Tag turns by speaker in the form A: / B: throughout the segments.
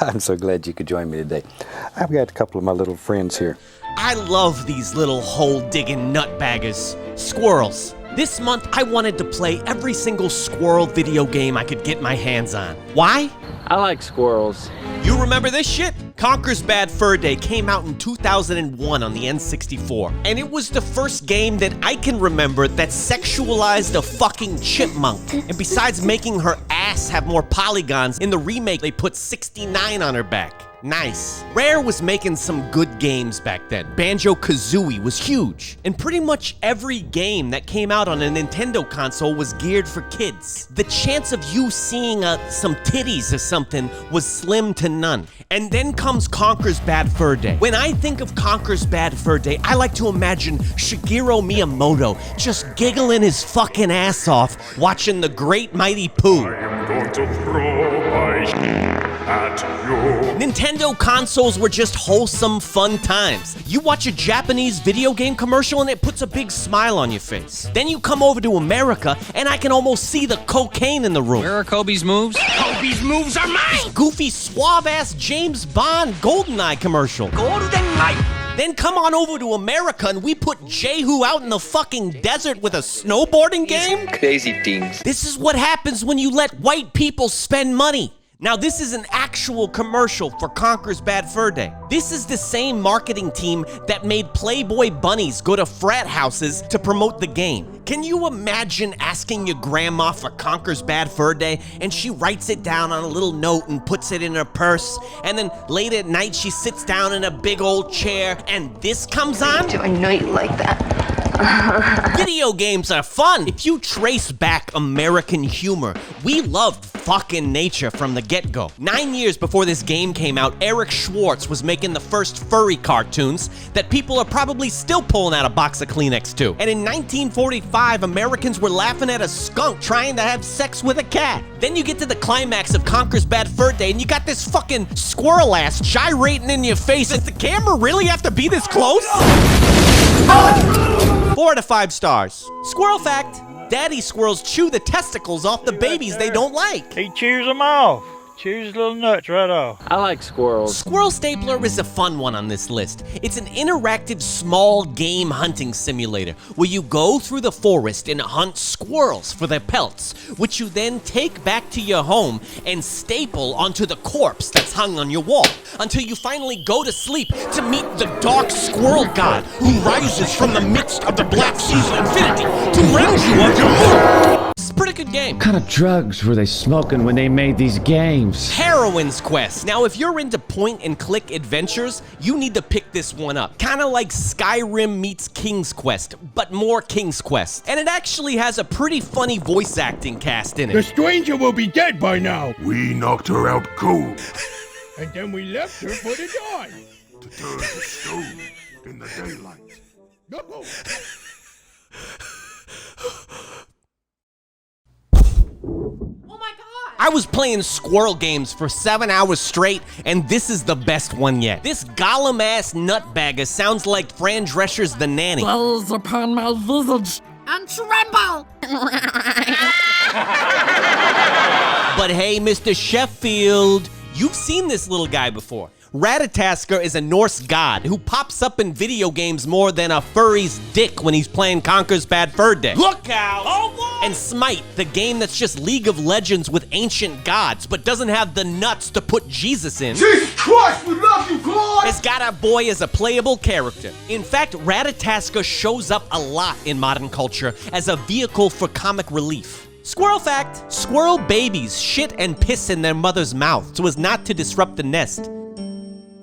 A: I'm so glad you could join me today. I've got a couple of my little friends here.
B: I love these little hole-digging nutbaggers, squirrels. This month, I wanted to play every single squirrel video game I could get my hands on. Why?
C: I like squirrels.
B: You remember this shit? Conker's Bad Fur Day came out in 2001 on the N64, and it was the first game that I can remember that sexualized a fucking chipmunk. And besides making her ass have more polygons, in the remake they put 69 on her back. Nice. Rare was making some good games back then. Banjo-Kazooie was huge. And pretty much every game that came out on a Nintendo console was geared for kids. The chance of you seeing some titties or something was slim to none. And then comes Conker's Bad Fur Day. When I think of Conker's Bad Fur Day, I like to imagine Shigeru Miyamoto just giggling his fucking ass off watching the Great Mighty Pooh.
D: I am going to throw my at you.
B: Nintendo consoles were just wholesome, fun times. You watch a Japanese video game commercial and it puts a big smile on your face. Then you come over to America and I can almost see the cocaine in the room.
C: Where are Kobe's moves?
E: Kobe's moves are mine!
B: Goofy, suave-ass James Bond GoldenEye commercial.
E: GoldenEye!
B: Then come on over to America and we put Jehu out in the fucking desert with a snowboarding game?
F: Crazy things.
B: This is what happens when you let white people spend money. Now, this is an actual commercial for Conker's Bad Fur Day. This is the same marketing team that made Playboy bunnies go to frat houses to promote the game. Can you imagine asking your grandma for Conker's Bad Fur Day and she writes it down on a little note and puts it in her purse, and then late at night she sits down in a big old chair and this comes on?
G: I know you like that.
B: Video games are fun. If you trace back American humor, we loved fucking nature from the get-go. 9 years before this game came out, Eric Schwartz was making the first furry cartoons that people are probably still pulling out a box of Kleenex to. And in 1945, Americans were laughing at a skunk trying to have sex with a cat. Then you get to the climax of Conker's Bad Fur Day and you got this fucking squirrel ass gyrating in your face. Does the camera really have to be this close? 4 out of 5 stars. Squirrel fact: daddy squirrels chew the testicles off the babies they don't like.
H: He chews them off. Chews little nuts right off.
C: I like squirrels.
B: Squirrel Stapler is a fun one on this list. It's an interactive small game hunting simulator where you go through the forest and hunt squirrels for their pelts, which you then take back to your home and staple onto the corpse that's hung on your wall until you finally go to sleep to meet the dark squirrel god who rises from the midst of the black seas of infinity to rend you of your moon. It's a pretty good game.
I: What kind of drugs were they smoking when they made these games?
B: Heroine's Quest. Now, if you're into point-and-click adventures, you need to pick this one up. Kind of like Skyrim meets King's Quest, but more King's Quest. And it actually has a pretty funny voice acting cast in it.
J: The stranger will be dead by now.
D: We knocked her out cold.
J: And then we left her for the die.
D: To turn to stone in the daylight.
J: Go.
B: I was playing squirrel games for 7 hours straight, and this is the best one yet. This gollum-ass nutbagger sounds like Fran Drescher's The Nanny.
K: Gaze upon my visage and tremble!
B: But hey, Mr. Sheffield, you've seen this little guy before. Ratatasker is a Norse god who pops up in video games more than a furry's dick when he's playing Conker's Bad Fur Day. Look out! Oh, and Smite, the game that's just League of Legends with ancient gods, but doesn't have the nuts to put Jesus in.
J: Jesus Christ, we love you, God!
B: Has got a boy as a playable character. In fact, Ratatasker shows up a lot in modern culture as a vehicle for comic relief. Squirrel fact: squirrel babies shit and piss in their mother's mouth so as not to disrupt the nest.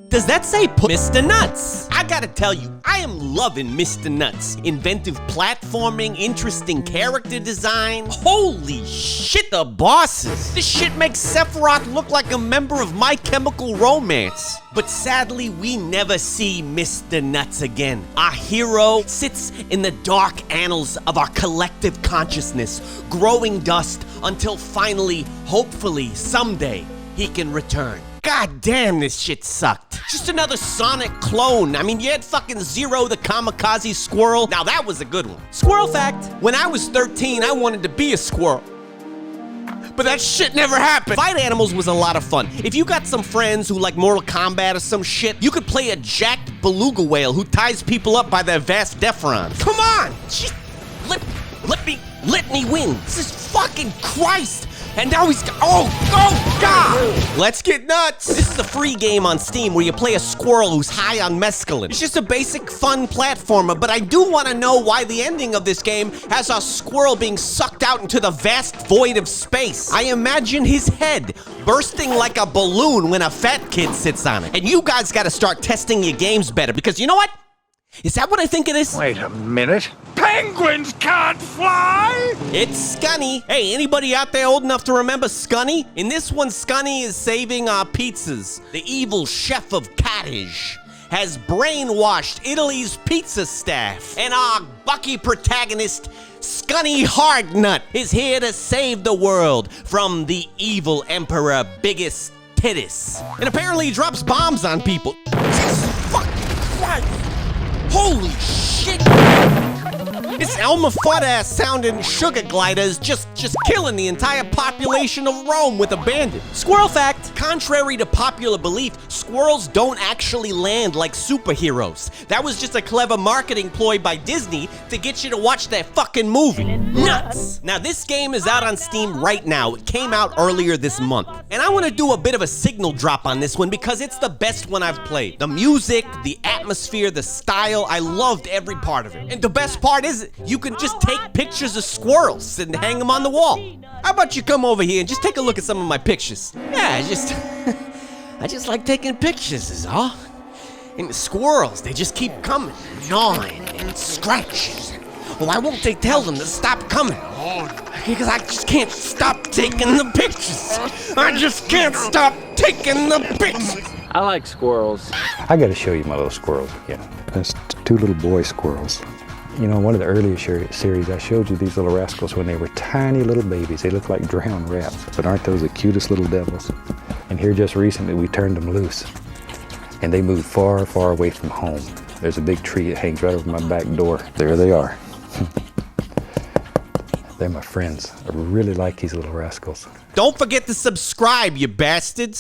B: Does that say Mr. Nutz? I gotta tell you, I am loving Mr. Nutz. Inventive platforming, interesting character design. Holy shit, the bosses. This shit makes Sephiroth look like a member of My Chemical Romance. But sadly, we never see Mr. Nutz again. Our hero sits in the dark annals of our collective consciousness, growing dust until finally, hopefully, someday, he can return. God damn, this shit sucked. Just another Sonic clone. I mean, you had fucking Zero the Kamikaze Squirrel. Now that was a good one. Squirrel fact: when I was 13, I wanted to be a squirrel. but that shit never happened. Fight Animals was a lot of fun. If you got some friends who like Mortal Kombat or some shit, you could play a jacked beluga whale who ties people up by their vas deferens. Come on! Just let me win. This is fucking Christ. And now he's, oh God! Let's get nuts! This is a free game on Steam where you play a squirrel who's high on mescaline. It's just a basic fun platformer, but I do want to know why the ending of this game has a squirrel being sucked out into the vast void of space. I imagine his head bursting like a balloon when a fat kid sits on it. And you guys gotta start testing your games better, because you know what? Is that what I think it is?
J: Wait a minute. Penguins can't fly!
B: It's Skunny. Hey, anybody out there old enough to remember Skunny? In this one, Skunny is saving our pizzas. The evil chef of cottage has brainwashed Italy's pizza staff. And our Bucky protagonist, Skunny Hardnut, is here to save the world from the evil emperor Bigus Titus. And apparently he drops bombs on people. Jesus fucking Christ! Holy shit! This Elmer Fudd-ass sounding sugar glider is just killing the entire population of Rome with abandon. Squirrel fact, contrary to popular belief, squirrels don't actually land like superheroes. That was just a clever marketing ploy by Disney to get you to watch their fucking movie. Nutz! Now this game is out on Steam right now. It came out earlier this month. And I want to do a bit of a signal drop on this one because it's the best one I've played. The music, the atmosphere, the style, I loved every part of it. And the best part is, you can just take pictures of squirrels and hang them on the wall. How about you come over here and just take a look at some of my pictures? Yeah, I just like taking pictures is all. And the squirrels, they just keep coming, gnawing and scratching. Why won't they tell them to stop coming? Because I just can't stop taking the pictures. I just can't stop taking the pictures.
C: I like squirrels.
A: I got to show you my little squirrels again. That's two little boy squirrels. You know, in one of the earlier series, I showed you these little rascals when they were tiny little babies. They look like drowned rats, but aren't those the cutest little devils? And here just recently, we turned them loose. And they moved far, far away from home. There's a big tree that hangs right over my back door. There they are. They're my friends. I really like these little rascals.
B: Don't forget to subscribe, you bastards.